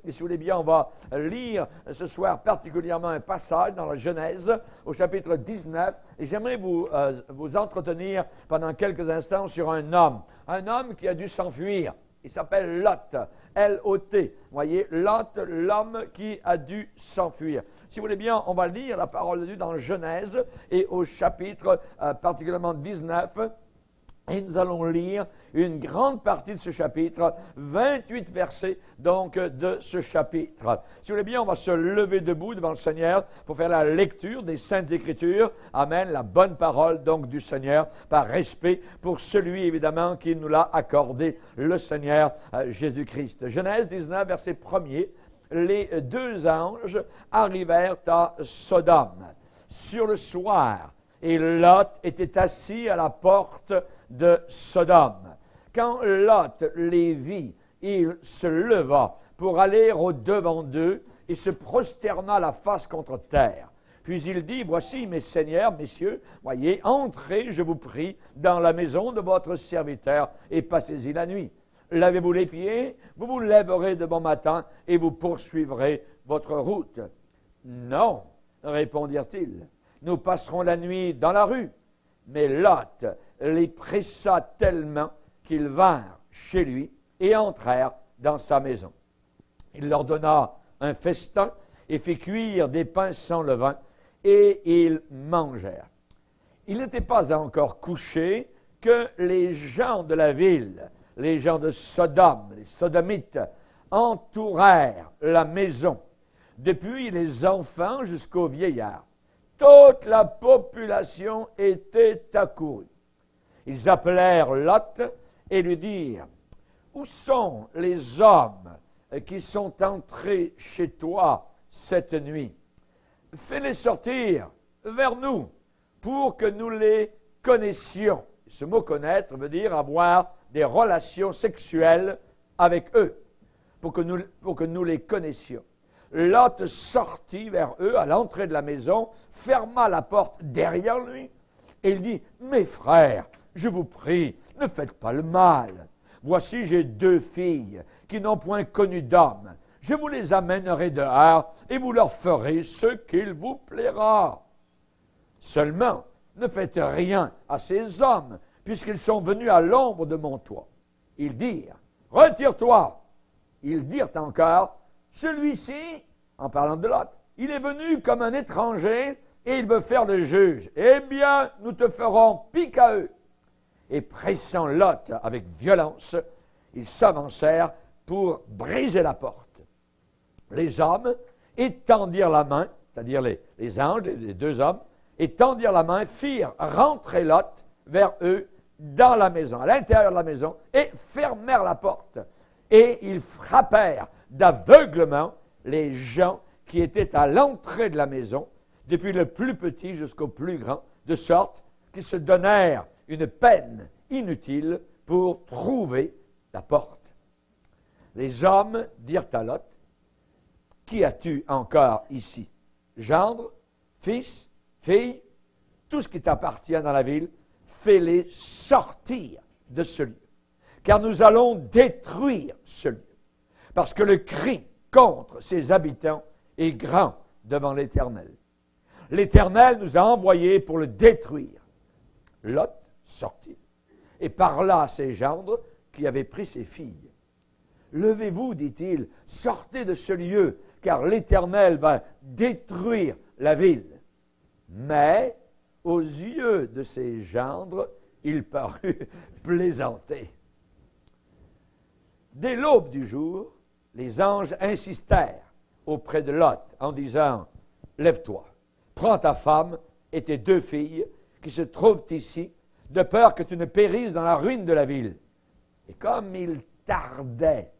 Et si vous voulez bien, on va lire ce soir particulièrement un passage dans la Genèse, au chapitre 19. Et j'aimerais vous entretenir pendant quelques instants sur un homme qui a dû s'enfuir. Il s'appelle Lot, L-O-T. Vous voyez, Lot, l'homme qui a dû s'enfuir. Si vous voulez bien, on va lire la parole de Dieu dans Genèse et au chapitre particulièrement 19. Et nous allons lire une grande partie de ce chapitre, 28 versets donc de ce chapitre. Si vous voulez bien, on va se lever debout devant le Seigneur pour faire la lecture des Saintes Écritures. Amen, la bonne parole donc du Seigneur, par respect pour celui évidemment qui nous l'a accordé, le Seigneur Jésus-Christ. Genèse 19, verset 1er, les deux anges arrivèrent à Sodome sur le soir, et Lot était assis à la porte de Sodome. Quand Lot les vit, il se leva pour aller au-devant d'eux et se prosterna la face contre terre. Puis il dit, voici mes seigneurs, messieurs, voyez, entrez, je vous prie, dans la maison de votre serviteur et passez-y la nuit. Lavez-vous les pieds, vous vous lèverez de bon matin et vous poursuivrez votre route. Non, répondirent-ils, nous passerons la nuit dans la rue. Mais Lot les pressa tellement qu'ils vinrent chez lui et entrèrent dans sa maison. Il leur donna un festin et fit cuire des pains sans levain, et ils mangèrent. Il n'était pas encore couché que les gens de la ville, les gens de Sodome, les Sodomites, entourèrent la maison, depuis les enfants jusqu'aux vieillards. Toute la population était accourue. Ils appelèrent Lot et lui dirent, « Où sont les hommes qui sont entrés chez toi cette nuit? Fais-les sortir vers nous pour que nous les connaissions. » Ce mot « connaître » veut dire avoir des relations sexuelles avec eux, pour que nous les connaissions. Lot sortit vers eux à l'entrée de la maison, ferma la porte derrière lui, et il dit, « Mes frères, je vous prie, ne faites pas le mal. Voici, j'ai deux filles qui n'ont point connu d'homme. Je vous les amènerai dehors, et vous leur ferez ce qu'il vous plaira. Seulement, ne faites rien à ces hommes, puisqu'ils sont venus à l'ombre de mon toit. » Ils dirent, « Retire-toi. » Ils dirent encore, « Celui-ci, en parlant de Lot, il est venu comme un étranger et il veut faire le juge. Eh bien, nous te ferons pis qu'à eux. » Et pressant Lot avec violence, ils s'avancèrent pour briser la porte. Les hommes étendirent la main, c'est-à-dire les anges, les deux hommes, étendirent la main, firent rentrer Lot vers eux dans la maison, à l'intérieur de la maison, et fermèrent la porte. Et ils frappèrent d'aveuglement les gens qui étaient à l'entrée de la maison, depuis le plus petit jusqu'au plus grand, de sorte qu'ils se donnèrent une peine inutile pour trouver la porte. Les hommes dirent à Lot, « Qui as-tu encore ici? Gendre, fils, fille, tout ce qui t'appartient dans la ville, fais-les sortir de ce lieu, car nous allons détruire ce lieu, parce que le cri contre ses habitants est grand devant l'Éternel. L'Éternel nous a envoyés pour le détruire. » Lot sortit et parla à ses gendres qui avaient pris ses filles. « Levez-vous, dit-il, sortez de ce lieu, car l'Éternel va détruire la ville. » Mais, aux yeux de ses gendres, il parut plaisanter. Dès l'aube du jour, les anges insistèrent auprès de Lot en disant, « Lève-toi, prends ta femme et tes deux filles qui se trouvent ici, de peur que tu ne périsses dans la ruine de la ville. » Et comme il tardait,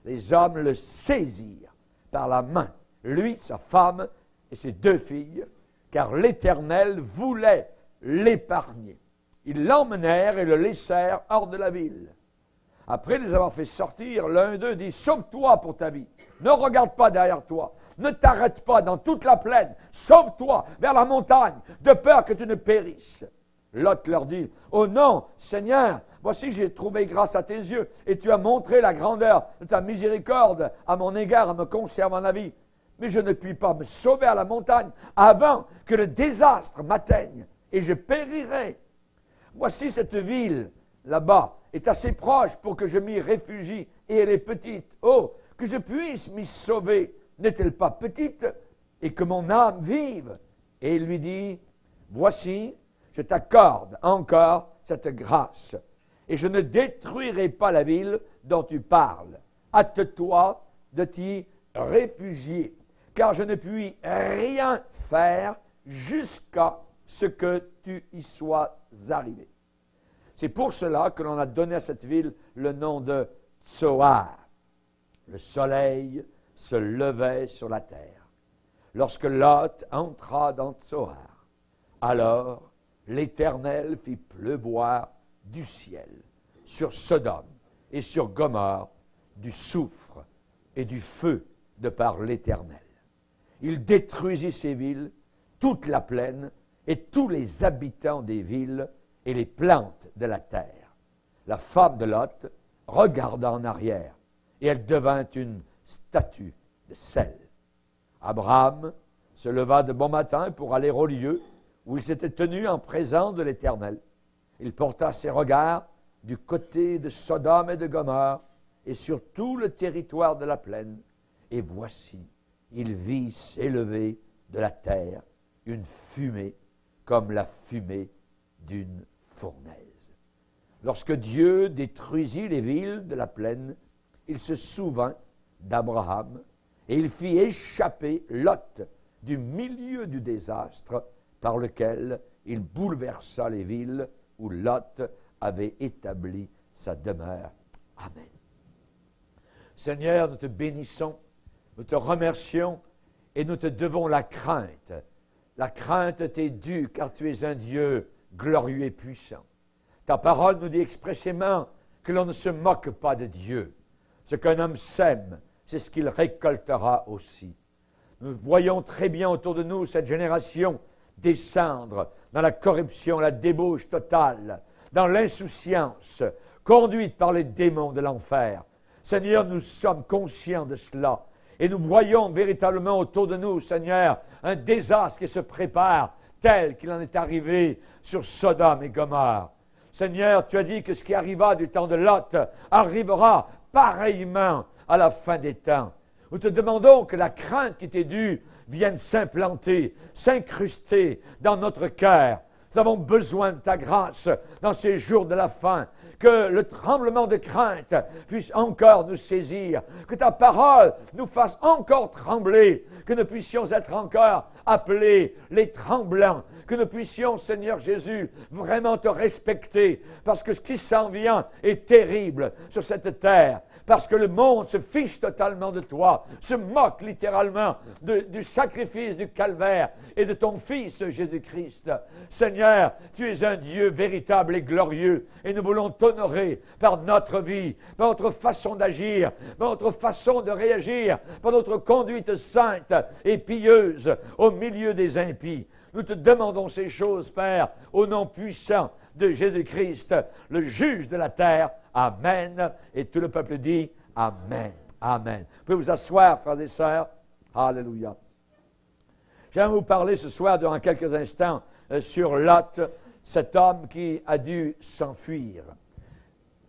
les hommes le saisirent par la main, lui, sa femme et ses deux filles, car l'Éternel voulait l'épargner. Ils l'emmenèrent et le laissèrent hors de la ville. Après les avoir fait sortir, l'un d'eux dit, « Sauve-toi pour ta vie, ne regarde pas derrière toi, ne t'arrête pas dans toute la plaine, sauve-toi vers la montagne, de peur que tu ne périsses. » Lot leur dit, « Oh non, Seigneur, voici j'ai trouvé grâce à tes yeux, et tu as montré la grandeur de ta miséricorde à mon égard en me conservant la vie. Mais je ne puis pas me sauver à la montagne avant que le désastre m'atteigne, et je périrai. Voici cette ville, là-bas, est assez proche pour que je m'y réfugie, et elle est petite. Oh, que je puisse m'y sauver, n'est-elle pas petite, et que mon âme vive? » Et il lui dit, « Voici, je t'accorde encore cette grâce, et je ne détruirai pas la ville dont tu parles. Hâte-toi de t'y réfugier, car je ne puis rien faire jusqu'à ce que tu y sois arrivé. » C'est pour cela que l'on a donné à cette ville le nom de Tsoar. Le soleil se levait sur la terre. Lorsque Lot entra dans Tsoar, alors l'Éternel fit pleuvoir du ciel sur Sodome et sur Gomorrhe du soufre et du feu de par l'Éternel. Il détruisit ces villes, toute la plaine et tous les habitants des villes et les plantes de la terre. La femme de Lot regarda en arrière et elle devint une statue de sel. Abraham se leva de bon matin pour aller au lieu où il s'était tenu en présence de l'Éternel. Il porta ses regards du côté de Sodome et de Gomorrhe et sur tout le territoire de la plaine. Et voici, il vit s'élever de la terre une fumée comme la fumée d'une fournaise. Lorsque Dieu détruisit les villes de la plaine, il se souvint d'Abraham et il fit échapper Lot du milieu du désastre par lequel il bouleversa les villes où Lot avait établi sa demeure. Amen. Seigneur, nous te bénissons, nous te remercions et nous te devons la crainte. La crainte t'est due car tu es un Dieu glorieux et puissant. Ta parole nous dit expressément que l'on ne se moque pas de Dieu. Ce qu'un homme sème, c'est ce qu'il récoltera aussi. Nous voyons très bien autour de nous cette génération descendre dans la corruption, la débauche totale, dans l'insouciance, conduite par les démons de l'enfer. Seigneur, nous sommes conscients de cela et nous voyons véritablement autour de nous, Seigneur, un désastre qui se prépare tel qu'il en est arrivé sur Sodome et Gomorrhe. Seigneur, tu as dit que ce qui arriva du temps de Lot arrivera pareillement à la fin des temps. Nous te demandons que la crainte qui t'est due vienne s'implanter, s'incruster dans notre cœur. Nous avons besoin de ta grâce dans ces jours de la fin. Que le tremblement de crainte puisse encore nous saisir. Que ta parole nous fasse encore trembler. Que nous puissions être encore appelés les tremblants. Que nous puissions, Seigneur Jésus, vraiment te respecter. Parce que ce qui s'en vient est terrible sur cette terre. Parce que le monde se fiche totalement de toi, se moque littéralement du sacrifice du calvaire et de ton Fils Jésus-Christ. Seigneur, tu es un Dieu véritable et glorieux et nous voulons t'honorer par notre vie, par notre façon d'agir, par notre façon de réagir, par notre conduite sainte et pieuse au milieu des impies. Nous te demandons ces choses, Père, au nom puissant de Jésus-Christ, le juge de la terre. Amen. Et tout le peuple dit Amen. Amen. Vous pouvez vous asseoir, frères et sœurs. Alléluia. J'aimerais vous parler ce soir, durant quelques instants, sur Lot, cet homme qui a dû s'enfuir.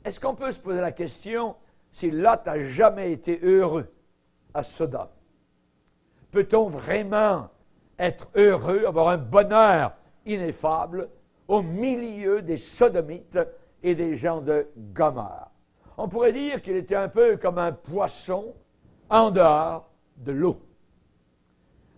Est-ce qu'on peut se poser la question si Lot a jamais été heureux à Sodome? Peut-on vraiment être heureux, avoir un bonheur ineffable au milieu des Sodomites et des gens de Gomorrhe? On pourrait dire qu'il était un peu comme un poisson en dehors de l'eau.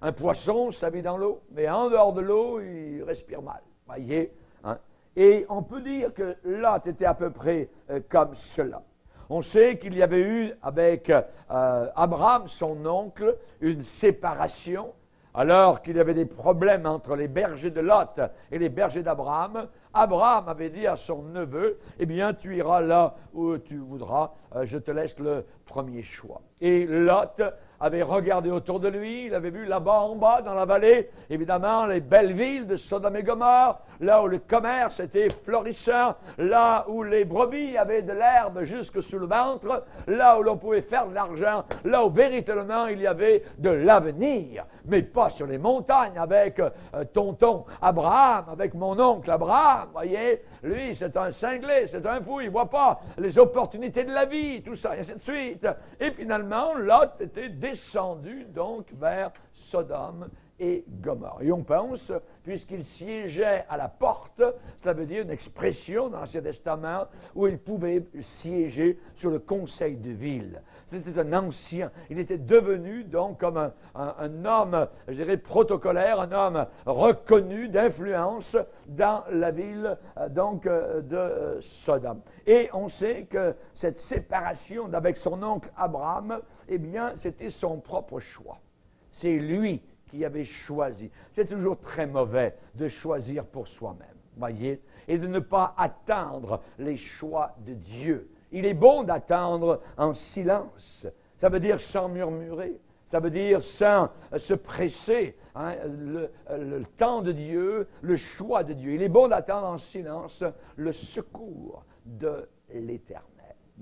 Un poisson, ça vit dans l'eau, mais en dehors de l'eau, il respire mal. Voyez, hein? Et on peut dire que Lot était à peu près comme cela. On sait qu'il y avait eu avec Abraham, son oncle, une séparation, alors qu'il y avait des problèmes entre les bergers de Lot et les bergers d'Abraham. Abraham avait dit à son neveu, « Eh bien, tu iras là où tu voudras, je te laisse le premier choix. Et Lot avait regardé autour de lui, il avait vu là-bas en bas, dans la vallée, évidemment, les belles villes de Sodome et Gomorrhe, là où le commerce était florissant, là où les brebis avaient de l'herbe jusque sous le ventre, là où l'on pouvait faire de l'argent, là où véritablement il y avait de l'avenir, mais pas sur les montagnes avec tonton Abraham, avec mon oncle Abraham, voyez, lui c'est un cinglé, c'est un fou, il ne voit pas les opportunités de la vie, tout ça, et ainsi de suite. Et finalement, Lot était descendu donc vers Sodome et Gomorrhe. Et on pense, puisqu'il siégeait à la porte, cela veut dire une expression dans l'Ancien Testament où il pouvait siéger sur le conseil de ville. C'était un ancien, il était devenu donc comme un homme, je dirais, protocolaire, un homme reconnu d'influence dans la ville donc de Sodome. Et on sait que cette séparation avec son oncle Abraham, eh bien, c'était son propre choix. C'est lui qui avait choisi. C'est toujours très mauvais de choisir pour soi-même, voyez, et de ne pas attendre les choix de Dieu. Il est bon d'attendre en silence. Ça veut dire sans murmurer. Ça veut dire sans se presser. Hein, le temps de Dieu, le choix de Dieu. Il est bon d'attendre en silence le secours de l'Éternel.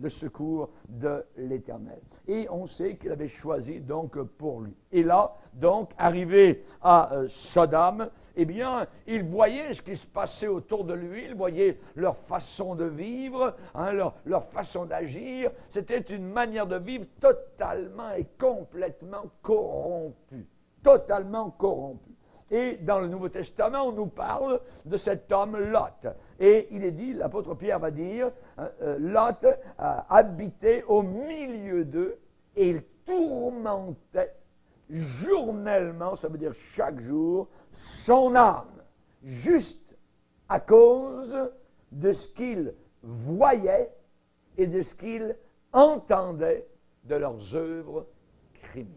Le secours de l'Éternel. Et on sait qu'il avait choisi donc pour lui. Et là, donc, arrivé à Sodome, eh bien, il voyait ce qui se passait autour de lui, il voyait leur façon de vivre, hein, leur façon d'agir. C'était une manière de vivre totalement et complètement corrompue. Totalement corrompue. Et dans le Nouveau Testament, on nous parle de cet homme Lot. Et il est dit, l'apôtre Pierre va dire, Lot habitait au milieu d'eux et il tourmentait journellement, ça veut dire chaque jour, son âme, juste à cause de ce qu'il voyait et de ce qu'il entendait de leurs œuvres criminelles.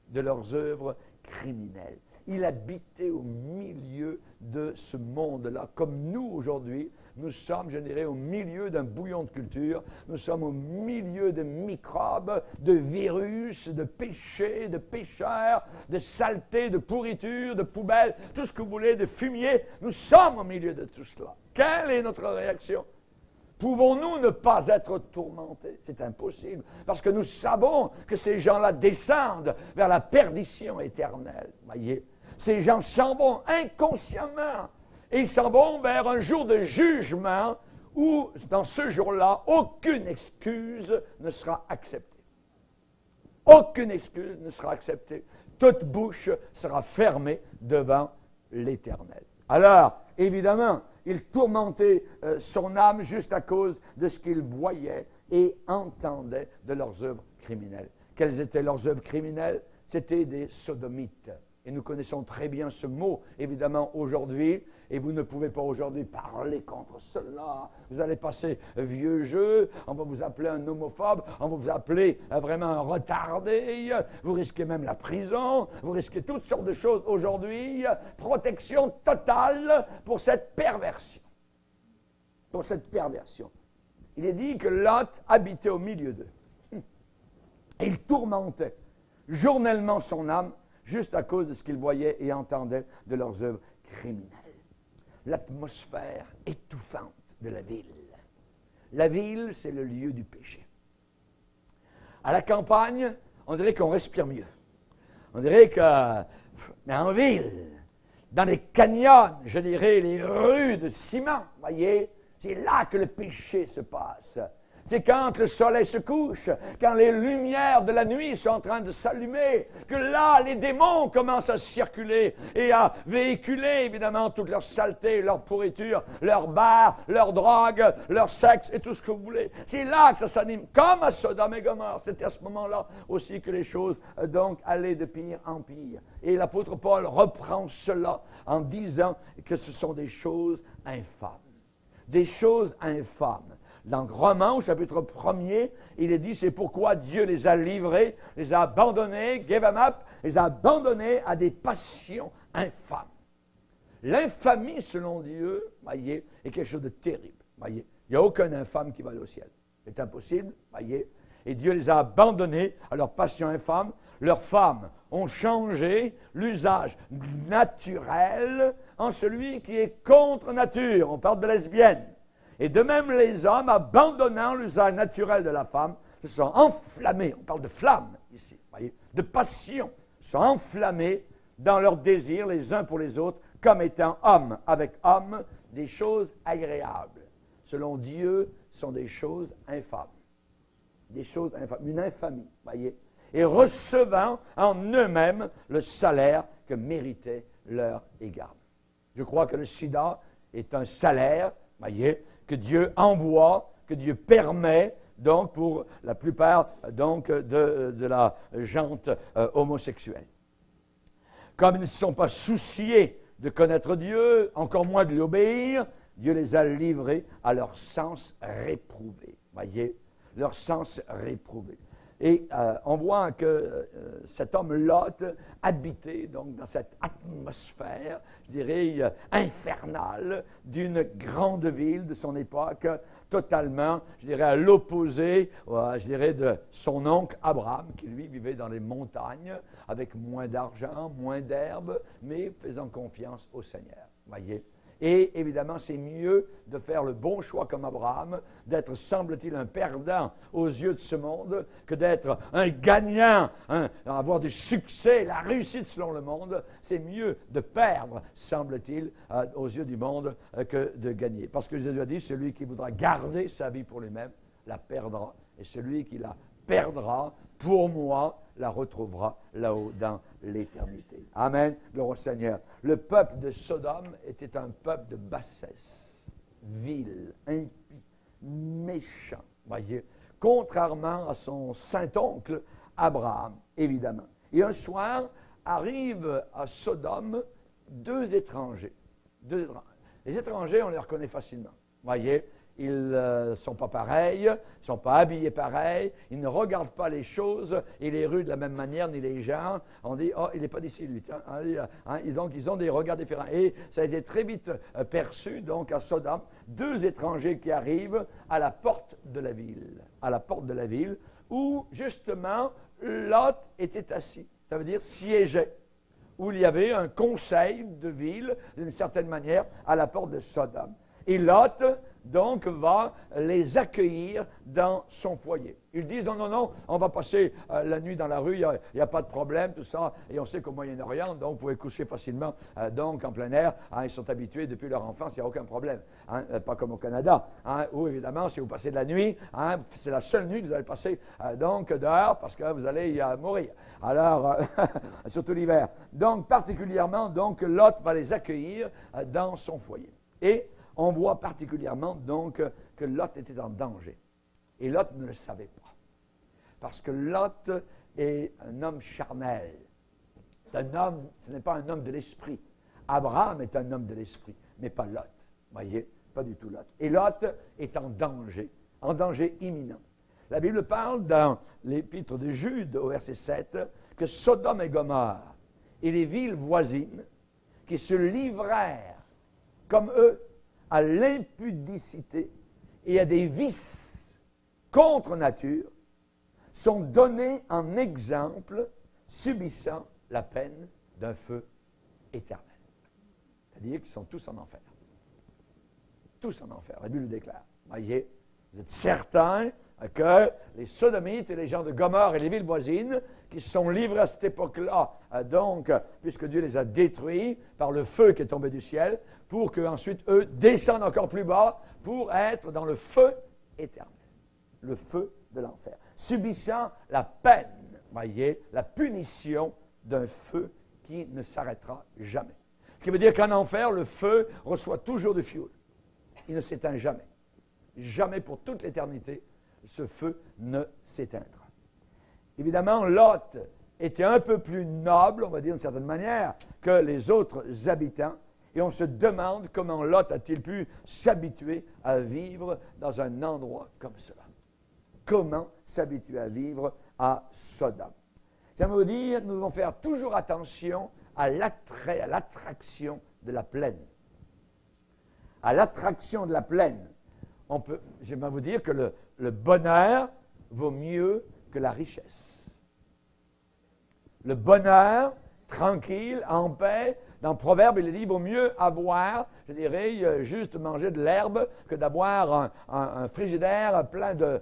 De leurs œuvres criminelles. Il habitait au milieu de ce monde-là, comme nous aujourd'hui, nous sommes, je dirais, au milieu d'un bouillon de culture, nous sommes au milieu de microbes, de virus, de péchés, de pécheurs, de saletés, de pourriture, de poubelles, tout ce que vous voulez, de fumier, nous sommes au milieu de tout cela. Quelle est notre réaction? Pouvons-nous ne pas être tourmentés? C'est impossible, parce que nous savons que ces gens-là descendent vers la perdition éternelle, voyez. Ces gens s'en vont inconsciemment, et ils s'en vont vers un jour de jugement où, dans ce jour-là, aucune excuse ne sera acceptée. Aucune excuse ne sera acceptée. Toute bouche sera fermée devant l'Éternel. Alors, évidemment, il tourmentait son âme juste à cause de ce qu'il voyait et entendait de leurs œuvres criminelles. Quelles étaient leurs œuvres criminelles? C'était des sodomites. Et nous connaissons très bien ce mot, évidemment, aujourd'hui. Et vous ne pouvez pas aujourd'hui parler contre cela. Vous allez passer vieux jeu, on va vous appeler un homophobe, on va vous appeler vraiment un retardé, vous risquez même la prison, vous risquez toutes sortes de choses aujourd'hui. Protection totale pour cette perversion. Pour cette perversion. Il est dit que Lot habitait au milieu d'eux. Et il tourmentait journellement son âme, juste à cause de ce qu'ils voyaient et entendaient de leurs œuvres criminelles. L'atmosphère étouffante de la ville. La ville, c'est le lieu du péché. À la campagne, on dirait qu'on respire mieux. On dirait que, mais en ville, dans les canyons, je dirais les rues de ciment, voyez, c'est là que le péché se passe. C'est quand le soleil se couche, quand les lumières de la nuit sont en train de s'allumer, que là, les démons commencent à circuler et à véhiculer, évidemment, toute leur saleté, leur pourriture, leur bar, leur drogue, leur sexe et tout ce que vous voulez. C'est là que ça s'anime, comme à Sodome et Gomorrhe. C'était à ce moment-là aussi que les choses, donc, allaient de pire en pire. Et l'apôtre Paul reprend cela en disant que ce sont des choses infâmes. Des choses infâmes. Dans Romains, au chapitre 1er, il est dit, c'est pourquoi Dieu les a livrés, les a abandonnés, gave them up, les a abandonnés à des passions infâmes. L'infamie, selon Dieu, voyez, est quelque chose de terrible. Voyez, il n'y a aucun infâme qui va aller au ciel. est impossible, voyez. Et Dieu les a abandonnés à leur passion infâme. Leurs femmes ont changé l'usage naturel en celui qui est contre nature. On parle de lesbiennes. Et de même, les hommes, abandonnant l'usage naturel de la femme, se sont enflammés. On parle de flamme ici, voyez, de passion, se sont enflammés dans leurs désirs les uns pour les autres, comme étant hommes avec hommes, des choses agréables. Selon Dieu, sont des choses infâmes. Des choses infâmes, une infamie, voyez. Et recevant en eux-mêmes le salaire que méritait leur égard. Je crois que le sida est un salaire, voyez, que Dieu envoie, que Dieu permet, donc, pour la plupart, donc, de la gente homosexuelle. Comme ils ne se sont pas souciés de connaître Dieu, encore moins de lui obéir, Dieu les a livrés à leur sens réprouvé. Voyez, leur sens réprouvé. Et on voit que cet homme Lot habitait donc dans cette atmosphère, je dirais, infernale d'une grande ville de son époque, totalement, je dirais, à l'opposé, je dirais, de son oncle Abraham, qui lui vivait dans les montagnes, avec moins d'argent, moins d'herbe, mais faisant confiance au Seigneur. Voyez. Et évidemment, c'est mieux de faire le bon choix comme Abraham, d'être, semble-t-il, un perdant aux yeux de ce monde, que d'être un gagnant, avoir du succès, la réussite selon le monde. C'est mieux de perdre, semble-t-il, aux yeux du monde, que de gagner. Parce que Jésus a dit, celui qui voudra garder sa vie pour lui-même, la perdra. Et celui qui la perdra, pour moi, la retrouvera là-haut dans l'éternité. Amen. Gloire au Seigneur. Le peuple de Sodome était un peuple de bassesse, vil, impie, méchant. Voyez, contrairement à son saint-oncle Abraham, évidemment. Et un soir, arrivent à Sodome deux étrangers. Les étrangers, on les reconnaît facilement. Voyez, ils ne sont pas pareils, ils ne sont pas habillés pareil, ils ne regardent pas les choses et les rues de la même manière, ni les gens. On dit, oh, il n'est pas d'ici, lui. Donc, ils ont des regards différents. Et ça a été très vite perçu, donc, à Sodome, deux étrangers qui arrivent à la porte de la ville. À la porte de la ville, où, justement, Lot était assis. Ça veut dire siégeait. Où il y avait un conseil de ville, d'une certaine manière, à la porte de Sodome. Et Lot, donc, va les accueillir dans son foyer. Ils disent, non, non, non, on va passer la nuit dans la rue, il n'y a pas de problème, tout ça. Et on sait qu'au Moyen-Orient, donc, vous pouvez coucher facilement, donc, en plein air. Ils sont habitués depuis leur enfance, il n'y a aucun problème. Pas comme au Canada, où, évidemment, si vous passez de la nuit, c'est la seule nuit que vous allez passer, donc, dehors, parce que vous allez mourir. Alors, surtout l'hiver. Donc, particulièrement, donc, Lot va les accueillir dans son foyer. Et on voit particulièrement, donc, que Lot était en danger. Et Lot ne le savait pas. Parce que Lot est un homme charnel. C'est un homme, ce n'est pas un homme de l'esprit. Abraham est un homme de l'esprit, mais pas Lot. Voyez, pas du tout Lot. Et Lot est en danger imminent. La Bible parle dans l'épître de Jude, au verset 7, que Sodome et Gomorrhe et les villes voisines qui se livrèrent, comme eux, à l'impudicité et à des vices contre nature, sont donnés en exemple, subissant la peine d'un feu éternel. C'est-à-dire qu'ils sont tous en enfer. Tous en enfer, la Bible le déclare. Voyez, vous êtes certains que les Sodomites et les gens de Gomorrhe et les villes voisines qui se sont livrés à cette époque-là, donc, puisque Dieu les a détruits par le feu qui est tombé du ciel, pour qu'ensuite, eux, descendent encore plus bas pour être dans le feu éternel, le feu de l'enfer, subissant la peine, voyez, la punition d'un feu qui ne s'arrêtera jamais. Ce qui veut dire qu'en enfer, le feu reçoit toujours du fioul. Il ne s'éteint jamais. Jamais pour toute l'éternité, ce feu ne s'éteindra. Évidemment, Lot était un peu plus noble, on va dire d'une certaine manière, que les autres habitants. Et on se demande comment Lot a-t-il pu s'habituer à vivre dans un endroit comme cela. Comment s'habituer à vivre à Sodome. Ça veut dire que nous devons faire toujours attention à l'attrait, à l'attraction de la plaine. À l'attraction de la plaine. J'aimerais vous dire que le bonheur vaut mieux que la richesse. Le bonheur, tranquille, en paix, dans Proverbe, il dit, il vaut mieux avoir, je dirais, juste manger de l'herbe que d'avoir un frigidaire plein de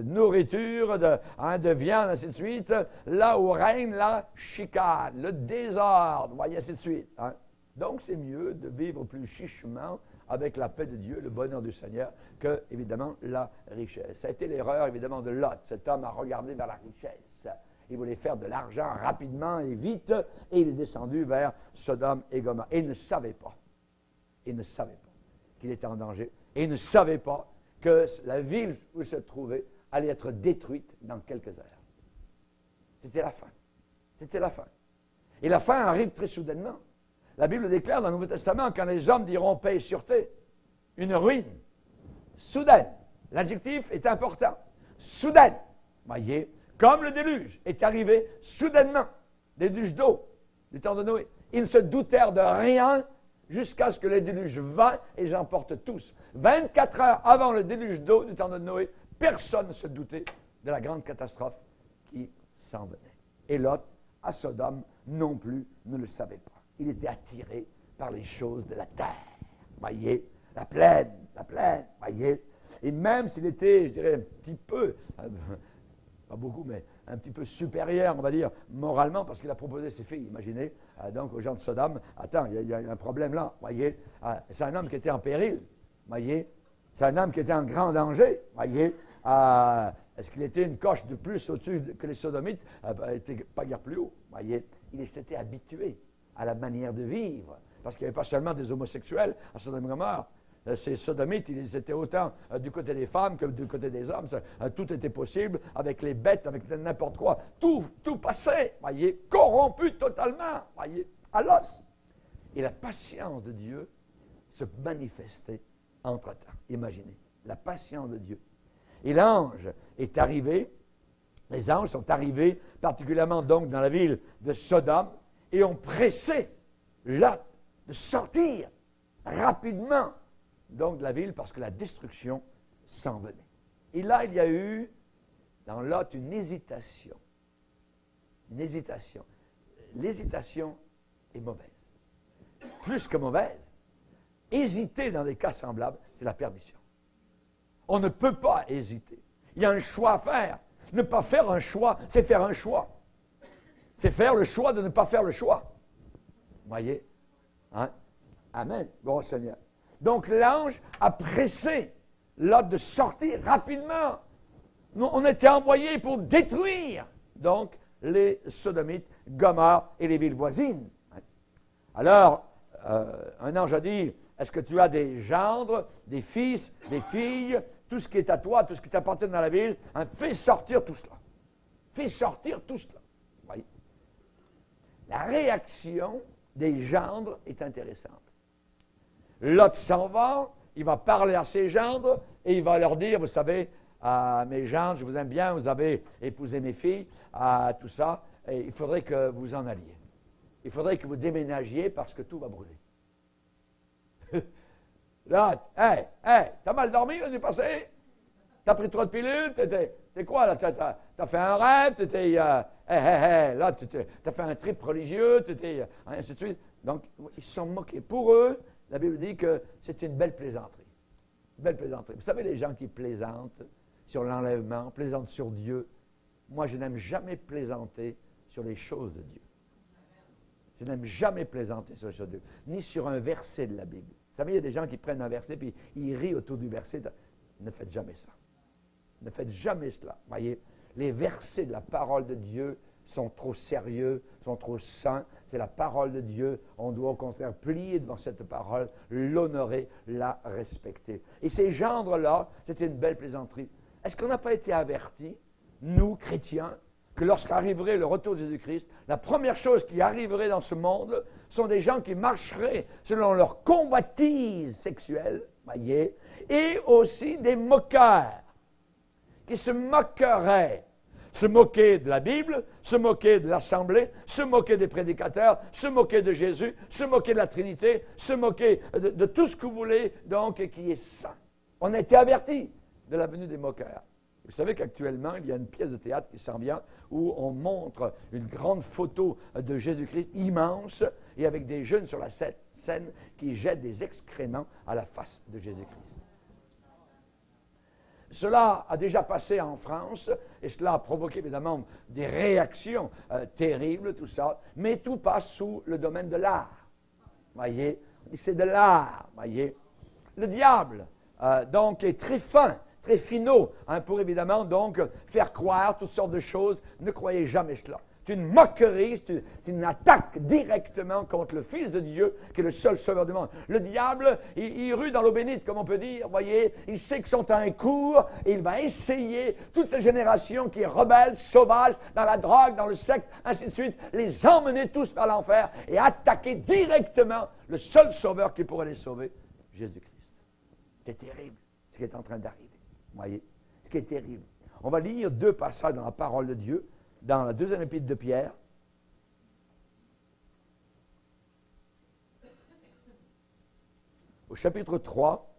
nourriture, de viande, ainsi de suite, là où règne la chicane, le désordre, voyez, ainsi de suite. Hein. Donc, c'est mieux de vivre plus chichement avec la paix de Dieu, le bonheur du Seigneur, que, évidemment, la richesse. Ça a été l'erreur, évidemment, de Lot. Cet homme a regardé vers la richesse. Il voulait faire de l'argent rapidement et vite, et il est descendu vers Sodome et Gomorrhe. Et il ne savait pas qu'il était en danger, et il ne savait pas que la ville où il se trouvait allait être détruite dans quelques heures. C'était la fin. C'était la fin. Et la fin arrive très soudainement. La Bible déclare dans le Nouveau Testament, quand les hommes diront paix et sûreté, une ruine soudaine. L'adjectif est important. Soudaine. Voyez, comme le déluge est arrivé soudainement, déluge d'eau du temps de Noé. Ils ne se doutèrent de rien jusqu'à ce que le déluge vint et les emporte tous. 24 heures avant le déluge d'eau du temps de Noé, personne ne se doutait de la grande catastrophe qui s'en venait. Et Lot, à Sodome, non plus ne le savait pas. Il était attiré par les choses de la terre. Voyez, la plaine, voyez. Et même s'il était, je dirais, un petit peu, pas beaucoup, mais un petit peu supérieur, on va dire, moralement, parce qu'il a proposé ses filles, imaginez, donc aux gens de Sodome, attends, il y a un problème là, voyez. C'est un homme qui était en péril, voyez. C'est un homme qui était en grand danger, voyez. Est-ce qu'il était une coche de plus au-dessus que les sodomites? Il n'était pas guère plus haut, voyez. Il s'était habitué à la manière de vivre, parce qu'il n'y avait pas seulement des homosexuels à Sodome et Gomorrhe. Ces sodomites, ils étaient autant du côté des femmes que du côté des hommes. Tout était possible, avec les bêtes, avec n'importe quoi. Tout passait, voyez, corrompu totalement, voyez, à l'os. Et la patience de Dieu se manifestait entre-temps. Imaginez, la patience de Dieu. Et l'ange est arrivé, les anges sont arrivés, particulièrement donc dans la ville de Sodome, et ont pressé Lot de sortir rapidement donc de la ville parce que la destruction s'en venait. Et là, il y a eu dans Lot une hésitation. Une hésitation. L'hésitation est mauvaise. Plus que mauvaise, hésiter dans des cas semblables, c'est la perdition. On ne peut pas hésiter. Il y a un choix à faire. Ne pas faire un choix, c'est faire un choix. C'est faire le choix de ne pas faire le choix. Voyez? Hein? Amen. Bon Seigneur. Donc l'ange a pressé Lot de sortir rapidement. Nous, on était envoyés pour détruire donc les Sodomites, Gomorrhe et les villes voisines. Alors, un ange a dit, est-ce que tu as des gendres, des fils, des filles, tout ce qui est à toi, tout ce qui t'appartient dans la ville, hein, fais sortir tout cela. Fais sortir tout cela. Voyez? La réaction des gendres est intéressante. Lot s'en va, il va parler à ses gendres et il va leur dire, vous savez, mes gendres, je vous aime bien, vous avez épousé mes filles, tout ça, et il faudrait que vous en alliez. Il faudrait que vous déménagiez parce que tout va brûler. Là, t'as mal dormi l'année passée? T'as pris trop de pilules? T'es quoi là? T'as fait un rêve? Là, t'as fait un trip religieux? Ainsi de suite. Donc, ils se sont moqués. Pour eux, la Bible dit que c'est une belle plaisanterie. Une belle plaisanterie. Vous savez, les gens qui plaisantent sur l'enlèvement, plaisantent sur Dieu. Moi, je n'aime jamais plaisanter sur les choses de Dieu. Je n'aime jamais plaisanter sur les choses de Dieu, ni sur un verset de la Bible. Vous savez, il y a des gens qui prennent un verset puis ils rient autour du verset. Ne faites jamais ça. Ne faites jamais cela. Voyez, les versets de la parole de Dieu sont trop sérieux, sont trop saints. C'est la parole de Dieu. On doit au contraire plier devant cette parole, l'honorer, la respecter. Et ces gendres-là, c'était une belle plaisanterie. Est-ce qu'on n'a pas été avertis, nous, chrétiens, que lorsqu'arriverait le retour de Jésus-Christ, la première chose qui arriverait dans ce monde sont des gens qui marcheraient selon leur convoitise sexuelle, voyez, et aussi des moqueurs, qui se moqueraient, se moquer de la Bible, se moquer de l'Assemblée, se moquer des prédicateurs, se moquer de Jésus, se moquer de la Trinité, se moquer de tout ce que vous voulez, donc, qui est saint. On a été avertis. de la venue des moqueurs. Vous savez qu'actuellement, il y a une pièce de théâtre qui s'en vient où on montre une grande photo de Jésus-Christ immense et avec des jeunes sur la scène qui jettent des excréments à la face de Jésus-Christ. Cela a déjà passé en France et cela a provoqué évidemment des réactions terribles, tout ça, mais tout passe sous le domaine de l'art. Voyez, c'est de l'art, voyez. Le diable, donc, est très fin, très finot, pour évidemment, donc, faire croire toutes sortes de choses. Ne croyez jamais cela. C'est une moquerie, c'est une attaque directement contre le Fils de Dieu, qui est le seul sauveur du monde. Le diable, il rue dans l'eau bénite, comme on peut dire, voyez, il sait qu'ils sont à un cours, et il va essayer, toute cette génération qui est rebelle, sauvage, dans la drogue, dans le sexe, ainsi de suite, les emmener tous vers l'enfer, et attaquer directement le seul sauveur qui pourrait les sauver, Jésus-Christ. C'est terrible, ce qui est en train d'arriver, voyez, ce qui est terrible. On va lire 2 passages dans la parole de Dieu, dans la 2e épître de Pierre, au chapitre 3,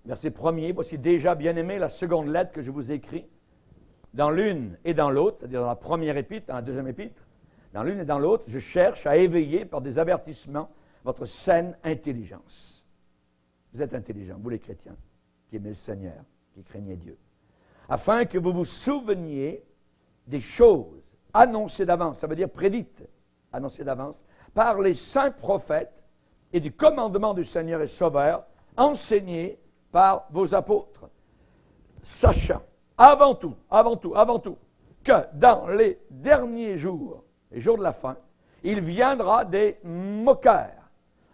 verset 1er, voici déjà, bien-aimés, la seconde lettre que je vous écris, dans l'une et dans l'autre, c'est-à-dire dans la première épître, dans la 2e épître, dans l'une et dans l'autre, je cherche à éveiller par des avertissements votre saine intelligence. Vous êtes intelligents, vous les chrétiens, qui aimez le Seigneur, qui craignez Dieu, afin que vous vous souveniez des choses annoncées d'avance, ça veut dire prédites, annoncées d'avance, par les saints prophètes et du commandement du Seigneur et Sauveur, enseigné par vos apôtres, sachant avant tout, que dans les derniers jours, les jours de la fin, il viendra des moqueurs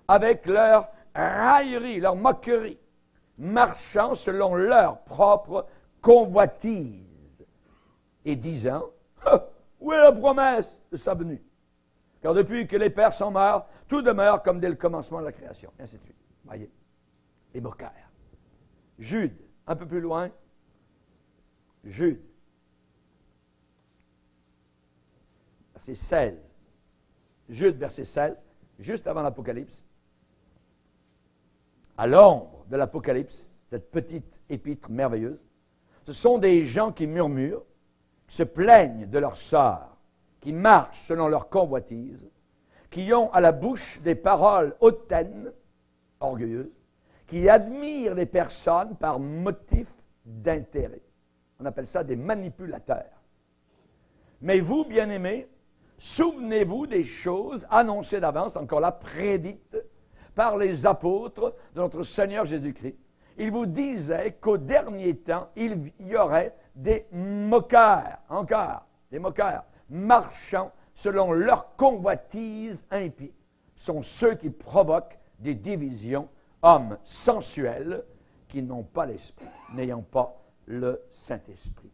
avec leur raillerie, leur moquerie, marchant selon leur propre convoitise et disant « Où est la promesse de sa venue? Car depuis que les pères sont morts, tout demeure comme dès le commencement de la création. » Et ainsi de suite. Voyez, les moqueurs. Jude, un peu plus loin, Jude, verset 16. Jude, verset 16, juste avant l'Apocalypse. À l'ombre de l'Apocalypse, cette petite épître merveilleuse, ce sont des gens qui murmurent, qui se plaignent de leur sort, qui marchent selon leur convoitise, qui ont à la bouche des paroles hautaines, orgueilleuses, qui admirent les personnes par motif d'intérêt. On appelle ça des manipulateurs. Mais vous, bien-aimés, souvenez-vous des choses annoncées d'avance, encore là, prédites, par les apôtres de notre Seigneur Jésus-Christ. Il vous disait qu'au dernier temps, il y aurait des moqueurs, encore, des moqueurs, marchant selon leur convoitise impie. Ce sont ceux qui provoquent des divisions, hommes sensuels qui n'ont pas l'esprit, n'ayant pas le Saint-Esprit.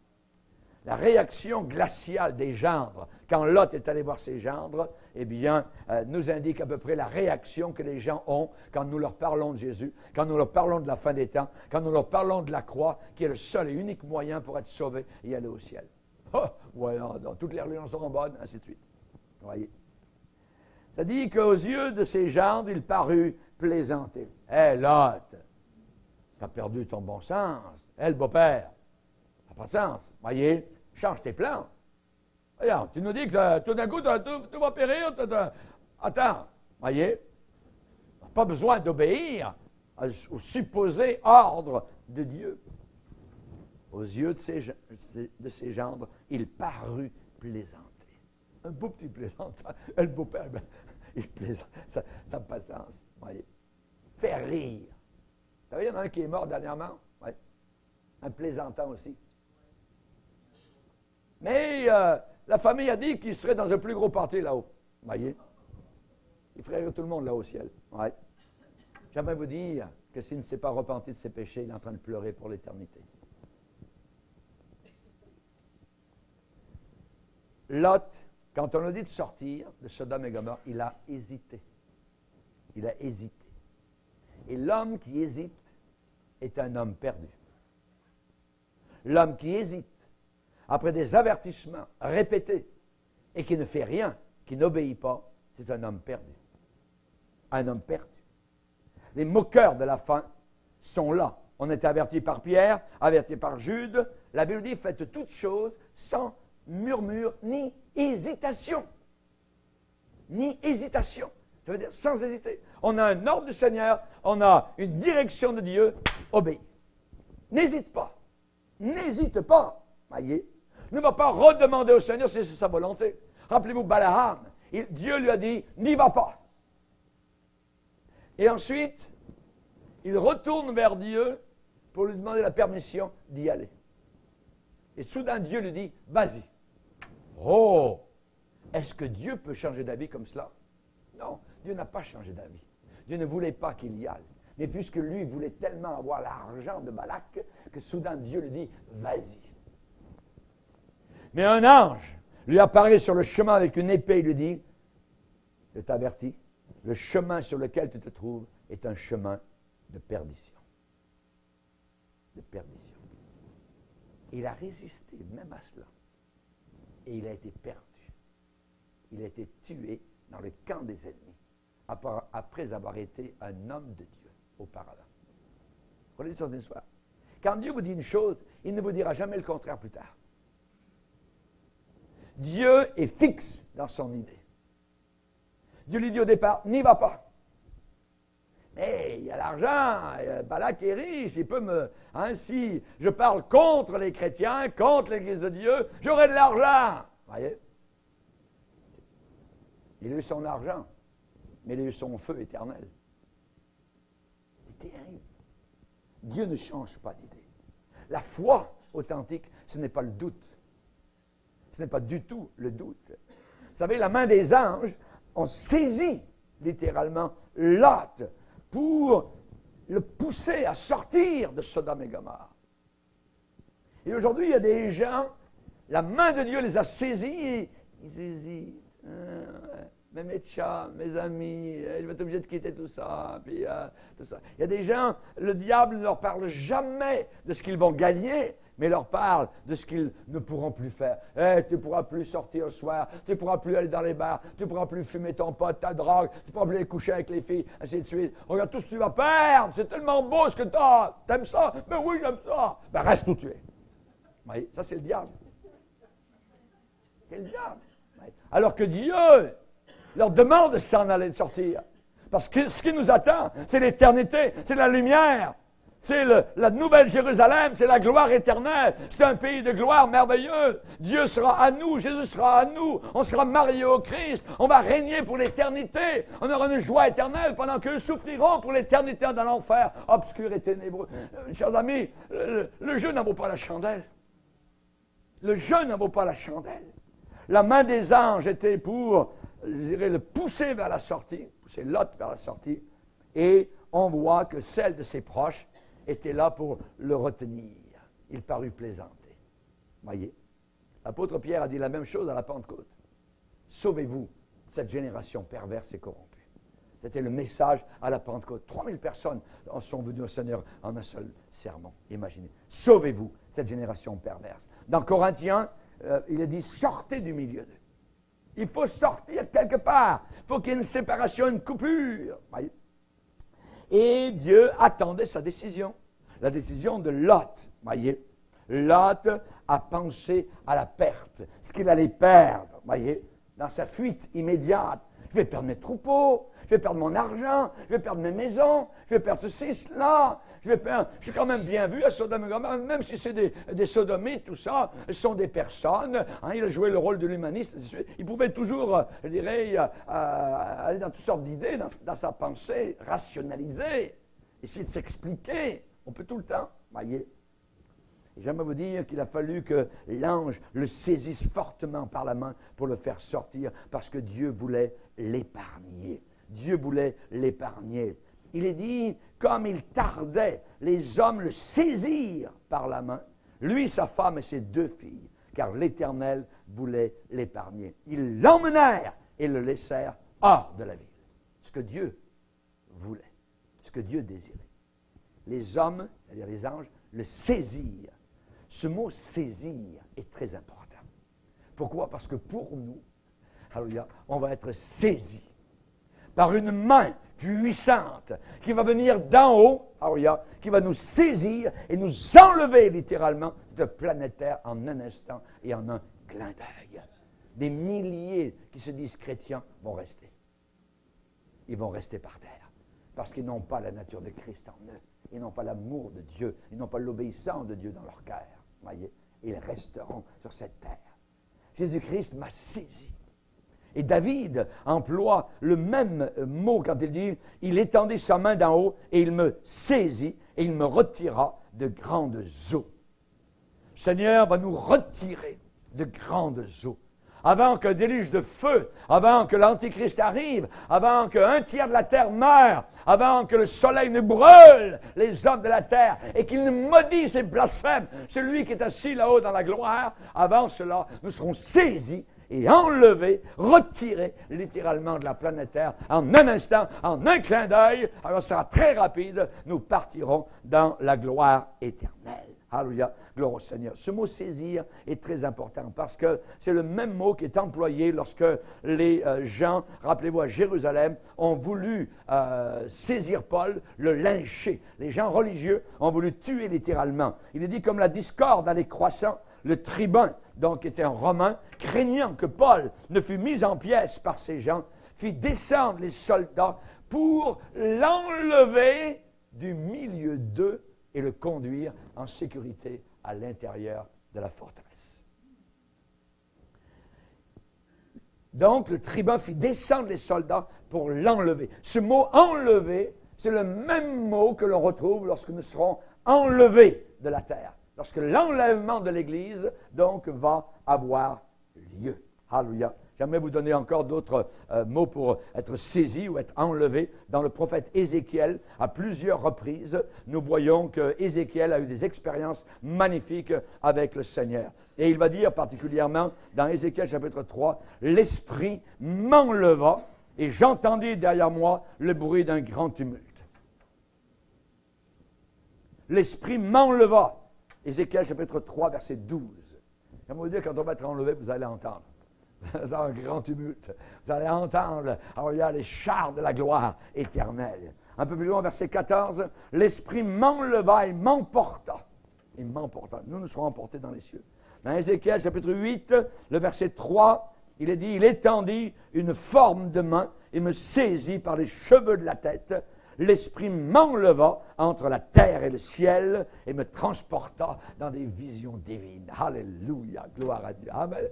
La réaction glaciale des gendres, quand Lot est allé voir ses gendres, eh bien, nous indique à peu près la réaction que les gens ont quand nous leur parlons de Jésus, quand nous leur parlons de la fin des temps, quand nous leur parlons de la croix, qui est le seul et unique moyen pour être sauvé et aller au ciel. Oh, voilà, dans toutes les religions seront bonnes, ainsi de suite. Vous voyez. Ça dit qu'aux yeux de ces gendres, il parut plaisanter. Hé, Lot, t'as perdu ton bon sens. Hé, le beau-père, t'as pas de sens. Voyez, change tes plans. Regarde, tu nous dis que tout d'un coup, tout va périr. Attends, voyez, pas besoin d'obéir au supposé ordre de Dieu. Aux yeux de ces gendres, il parut plaisanter. Un beau petit plaisantin. Le beau-père, ben, il plaisante. Ça n'a pas de sens. Voyez. Faire rire. Vous savez, il y en a un qui est mort dernièrement. Oui. Un plaisantant aussi. Mais la famille a dit qu'il serait dans un plus gros party là-haut. Voyez. Il ferait rire tout le monde là au ciel. Oui. J'aimerais vous dire que s'il ne s'est pas repenti de ses péchés, il est en train de pleurer pour l'éternité. Lot, quand on a dit de sortir de Sodome et Gomorrhe, il a hésité. Il a hésité. Et l'homme qui hésite est un homme perdu. L'homme qui hésite, après des avertissements répétés, et qui ne fait rien, qui n'obéit pas, c'est un homme perdu. Un homme perdu. Les moqueurs de la fin sont là. On est averti par Pierre, averti par Jude. La Bible dit, faites toutes choses sans murmure ni hésitation. Ni hésitation. Ça veut dire sans hésiter. On a un ordre du Seigneur, on a une direction de Dieu, obéis. N'hésite pas. N'hésite pas. Voyez. Ne va pas redemander au Seigneur si c'est sa volonté. Rappelez-vous Balaam. Dieu lui a dit, n'y va pas. Et ensuite, il retourne vers Dieu pour lui demander la permission d'y aller. Et soudain, Dieu lui dit, vas-y. Oh! Est-ce que Dieu peut changer d'avis comme cela? Non, Dieu n'a pas changé d'avis. Dieu ne voulait pas qu'il y aille. Mais puisque lui voulait tellement avoir l'argent de Balak, que soudain Dieu lui dit, vas-y. Mais un ange lui apparaît sur le chemin avec une épée et lui dit, je t'avertis, le chemin sur lequel tu te trouves est un chemin de perdition. De perdition. Il a résisté même à cela. Et il a été perdu. Il a été tué dans le camp des ennemis, après avoir été un homme de Dieu auparavant. Regardez son histoire. Quand Dieu vous dit une chose, il ne vous dira jamais le contraire plus tard. Dieu est fixe dans son idée. Dieu lui dit au départ, n'y va pas. Mais il y a l'argent, Balak est riche, il peut me... si je parle contre les chrétiens, contre l'Église de Dieu, j'aurai de l'argent. Voyez? Il a eu son argent, mais il a eu son feu éternel. C'est terrible. Dieu ne change pas d'idée. La foi authentique, ce n'est pas le doute. Ce n'est pas du tout le doute. Vous savez, la main des anges ont saisi littéralement Lot pour le pousser à sortir de Sodome et Gomorrhe. Et aujourd'hui, il y a des gens, la main de Dieu les a saisis et ils hésitent. Mais mes chums, mes amis, je vais être obligé de quitter tout ça, puis tout ça. Il y a des gens, le diable ne leur parle jamais de ce qu'ils vont gagner, mais leur parle de ce qu'ils ne pourront plus faire. Tu ne pourras plus sortir le soir, tu ne pourras plus aller dans les bars, tu ne pourras plus fumer ton pot, ta drogue, tu ne pourras plus aller coucher avec les filles, ainsi de suite. Regarde tout ce que tu vas perdre, c'est tellement beau ce que tu as. T'aimes ça? Ben oui, j'aime ça. Ben reste où tu es. Vous voyez, ça c'est le diable. C'est le diable. Alors que Dieu leur demande de s'en aller, de sortir. Parce que ce qui nous attend, c'est l'éternité, c'est la lumière, c'est la nouvelle Jérusalem, c'est la gloire éternelle. C'est un pays de gloire merveilleux. Dieu sera à nous, Jésus sera à nous, on sera mariés au Christ, on va régner pour l'éternité. On aura une joie éternelle pendant qu'eux souffriront pour l'éternité dans l'enfer, obscur et ténébreux. Chers amis, le jeu n'en vaut pas la chandelle. Le jeu n'en vaut pas la chandelle. La main des anges était pour, je dirais, le pousser vers la sortie, pousser Lot vers la sortie, et on voit que celle de ses proches était là pour le retenir. Il parut plaisanter. Voyez, l'apôtre Pierre a dit la même chose à la Pentecôte. Sauvez-vous, cette génération perverse et corrompue. C'était le message à la Pentecôte. 3000 personnes en sont venues au Seigneur en un seul sermon. Imaginez. Sauvez-vous, cette génération perverse. Dans Corinthiens, il est dit, sortez du milieu d'eux. Il faut sortir quelque part. Il faut qu'il y ait une séparation, une coupure. Voyez? Et Dieu attendait sa décision. La décision de Lot. Voyez? Lot a pensé à la perte. Ce qu'il allait perdre. Voyez? Dans sa fuite immédiate. Je vais perdre mes troupeaux. Je vais perdre mon argent. Je vais perdre mes maisons. Je vais perdre ceci, cela. Je suis quand même bien vu à Sodome et Gomorrhe, même si c'est des sodomites, tout ça, ce sont des personnes. Il a joué le rôle de l'humaniste. Il pouvait toujours, je dirais, aller dans toutes sortes d'idées, dans sa pensée, rationaliser, essayer de s'expliquer. On peut tout le temps, voyez. Et j'aimerais vous dire qu'il a fallu que l'ange le saisisse fortement par la main pour le faire sortir, parce que Dieu voulait l'épargner. Dieu voulait l'épargner. Il est dit, comme il tardait, les hommes le saisirent par la main, lui, sa femme et ses 2 filles, car l'Éternel voulait l'épargner. Ils l'emmenèrent et le laissèrent hors de la ville. Ce que Dieu voulait, ce que Dieu désirait. Les hommes, c'est-à-dire les anges, le saisirent. Ce mot « saisir » est très important. Pourquoi? Parce que pour nous, Alléluia, on va être saisi par une main puissante qui va venir d'en haut, alléluia, qui va nous saisir et nous enlever littéralement de planète Terre en un instant et en un clin d'œil. Des milliers qui se disent chrétiens vont rester. Ils vont rester par terre parce qu'ils n'ont pas la nature de Christ en eux. Ils n'ont pas l'amour de Dieu. Ils n'ont pas l'obéissance de Dieu dans leur cœur. Voyez, ils resteront sur cette terre. Jésus-Christ m'a saisi. Et David emploie le même mot quand il dit « Il étendit sa main d'en haut et il me saisit et il me retira de grandes eaux. » Le Seigneur va nous retirer de grandes eaux. Avant qu'un déluge de feu, avant que l'Antichrist arrive, avant qu'un tiers de la terre meure, avant que le soleil ne brûle les hommes de la terre et qu'il ne maudisse et blasphème celui qui est assis là-haut dans la gloire, avant cela, nous serons saisis et enlevés, retirés littéralement de la planète Terre en un instant, en un clin d'œil. Alors, ce sera très rapide. Nous partirons dans la gloire éternelle. Alléluia, gloire au Seigneur. Ce mot « saisir » est très important parce que c'est le même mot qui est employé lorsque les gens, rappelez-vous, à Jérusalem, ont voulu saisir Paul, le lyncher. Les gens religieux ont voulu tuer littéralement. Il est dit comme la discorde allait croissant, le tribun, donc était un Romain, craignant que Paul ne fût mis en pièces par ces gens, fit descendre les soldats pour l'enlever du milieu d'eux et le conduire en sécurité à l'intérieur de la forteresse. Donc, le tribun fit descendre les soldats pour l'enlever. Ce mot « enlever », c'est le même mot que l'on retrouve lorsque nous serons enlevés de la terre. Lorsque l'enlèvement de l'Église, donc, va avoir lieu. Alléluia. J'aimerais vous donner encore d'autres mots pour être saisi ou être enlevé. Dans le prophète Ézéchiel, à plusieurs reprises, nous voyons que Ézéchiel a eu des expériences magnifiques avec le Seigneur. Et il va dire particulièrement dans Ézéchiel chapitre 3, « L'Esprit m'enleva et j'entendis derrière moi le bruit d'un grand tumulte. » L'Esprit m'enleva. Ézéchiel chapitre 3, verset 12. J'aimerais vous dire, quand on va être enlevé, vous allez entendre. Dans un grand tumulte. Vous allez entendre, alors il y a les chars de la gloire éternelle. Un peu plus loin, verset 14, « L'Esprit m'enleva et m'emporta. » Il m'emporta. Nous serons emportés dans les cieux. Dans Ézéchiel, chapitre 8, le verset 3, il est dit, « Il étendit une forme de main et me saisit par les cheveux de la tête. L'Esprit m'enleva entre la terre et le ciel et me transporta dans des visions divines. » Alléluia, gloire à Dieu. Amen.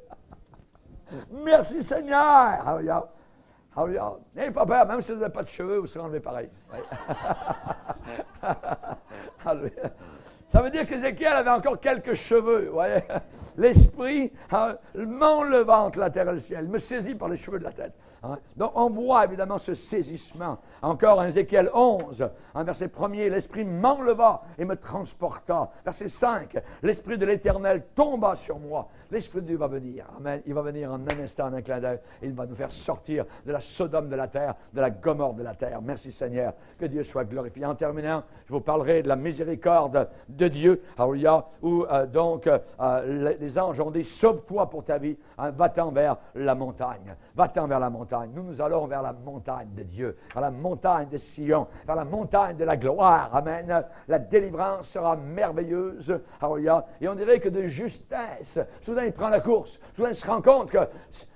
Merci Seigneur! Alléluia! Alléluia! N'ayez pas peur, même si vous n'avez pas de cheveux, vous serez enlevé pareil. Oui. Alléluia! Ça veut dire qu'Ézéchiel avait encore quelques cheveux. Vous voyez? L'Esprit m'enleva entre la terre et le ciel, me saisit par les cheveux de la tête. Hein? Donc, on voit évidemment ce saisissement. Encore en Ézéchiel 11, en verset 1er, l'Esprit m'enleva et me transporta. Verset 5, l'Esprit de l'Éternel tomba sur moi. L'Esprit de Dieu va venir. Amen. Il va venir en un instant, en un clin d'œil, et il va nous faire sortir de la Sodome de la terre, de la Gomorrhe de la terre. Merci Seigneur. Que Dieu soit glorifié. En terminant, je vous parlerai de la miséricorde de Dieu. Alléluia. Où donc les anges ont dit, sauve-toi pour ta vie. Hein, va-t'en vers la montagne. Va-t'en vers la montagne. Nous allons vers la montagne de Dieu, vers la montagne de Sion, vers la montagne de la gloire. Amen. La délivrance sera merveilleuse. Alléluia. Et on dirait que de justesse, soudain il prend la course, soudain il se rend compte que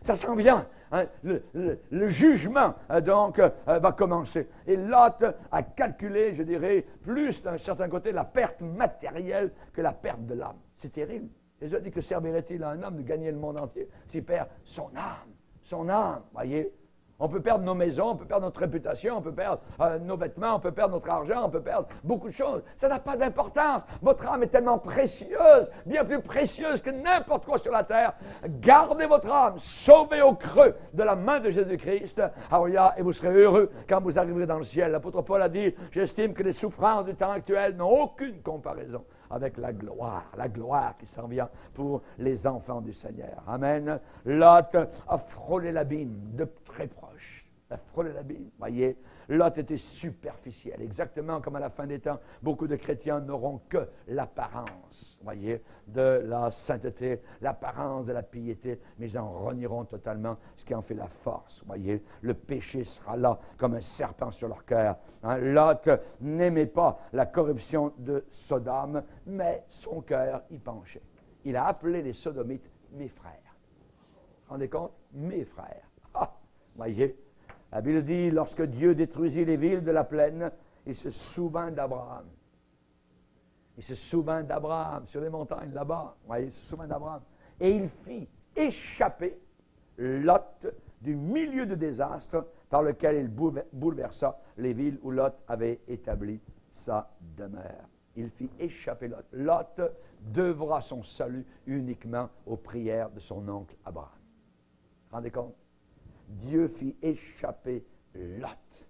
ça s'en vient. Hein, le jugement, donc, va commencer. Et Lot a calculé, je dirais, plus d'un certain côté, la perte matérielle que la perte de l'âme. C'est terrible. Jésus a dit que servirait-il à un homme de gagner le monde entier s'il perd son âme? Son âme, voyez. On peut perdre nos maisons, on peut perdre notre réputation, on peut perdre nos vêtements, on peut perdre notre argent, on peut perdre beaucoup de choses. Ça n'a pas d'importance. Votre âme est tellement précieuse, bien plus précieuse que n'importe quoi sur la terre. Gardez votre âme, sauvez au creux de la main de Jésus-Christ. Alléluia, et vous serez heureux quand vous arriverez dans le ciel. L'apôtre Paul a dit, j'estime que les souffrances du temps actuel n'ont aucune comparaison avec la gloire qui s'en vient pour les enfants du Seigneur. Amen. Lot a frôlé l'abîme de très proche. A frôlé l'abîme. Voyez, Lot était superficiel, exactement comme à la fin des temps, beaucoup de chrétiens n'auront que l'apparence, voyez, de la sainteté, l'apparence de la piété, mais ils en renieront totalement ce qui en fait la force, voyez. Le péché sera là comme un serpent sur leur cœur. Hein. Lot n'aimait pas la corruption de Sodome, mais son cœur y penchait. Il a appelé les Sodomites mes frères. Vous vous rendez compte? Mes frères. Ah, voyez. La Bible dit, lorsque Dieu détruisit les villes de la plaine, il se souvint d'Abraham. Il se souvint d'Abraham sur les montagnes là-bas. Il se souvint d'Abraham. Et il fit échapper Lot du milieu de désastre par lequel il bouleversa les villes où Lot avait établi sa demeure. Il fit échapper Lot. Lot devra son salut uniquement aux prières de son oncle Abraham. Vous vous rendez compte? Dieu fit échapper Lot.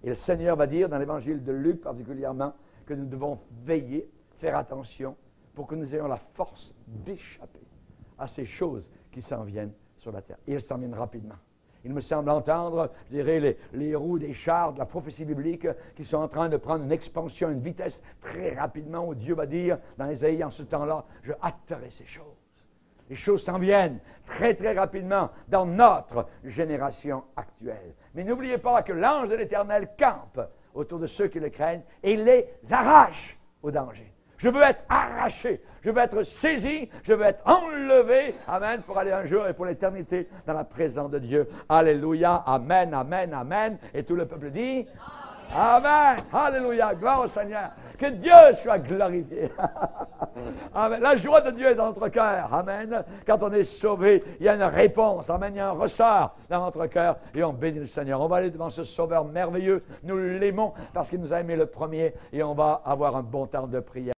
Et le Seigneur va dire dans l'évangile de Luc particulièrement que nous devons veiller, faire attention pour que nous ayons la force d'échapper à ces choses qui s'en viennent sur la terre. Et elles s'en viennent rapidement. Il me semble entendre, je dirais, les roues des chars de la prophétie biblique qui sont en train de prendre une expansion, une vitesse très rapidement où Dieu va dire dans Ésaïe en ce temps-là, je hâterai ces choses. Les choses s'en viennent très, très rapidement dans notre génération actuelle. Mais n'oubliez pas que l'ange de l'Éternel campe autour de ceux qui le craignent et les arrache au danger. Je veux être arraché, je veux être saisi, je veux être enlevé, amen, pour aller un jour et pour l'éternité dans la présence de Dieu. Alléluia, amen, amen, amen. Et tout le peuple dit amen, alléluia, gloire au Seigneur. Que Dieu soit glorifié. Amen. La joie de Dieu est dans notre cœur. Amen. Quand on est sauvé, il y a une réponse. Amen. Il y a un ressort dans notre cœur et on bénit le Seigneur. On va aller devant ce Sauveur merveilleux. Nous l'aimons parce qu'il nous a aimé le premier et on va avoir un bon temps de prière.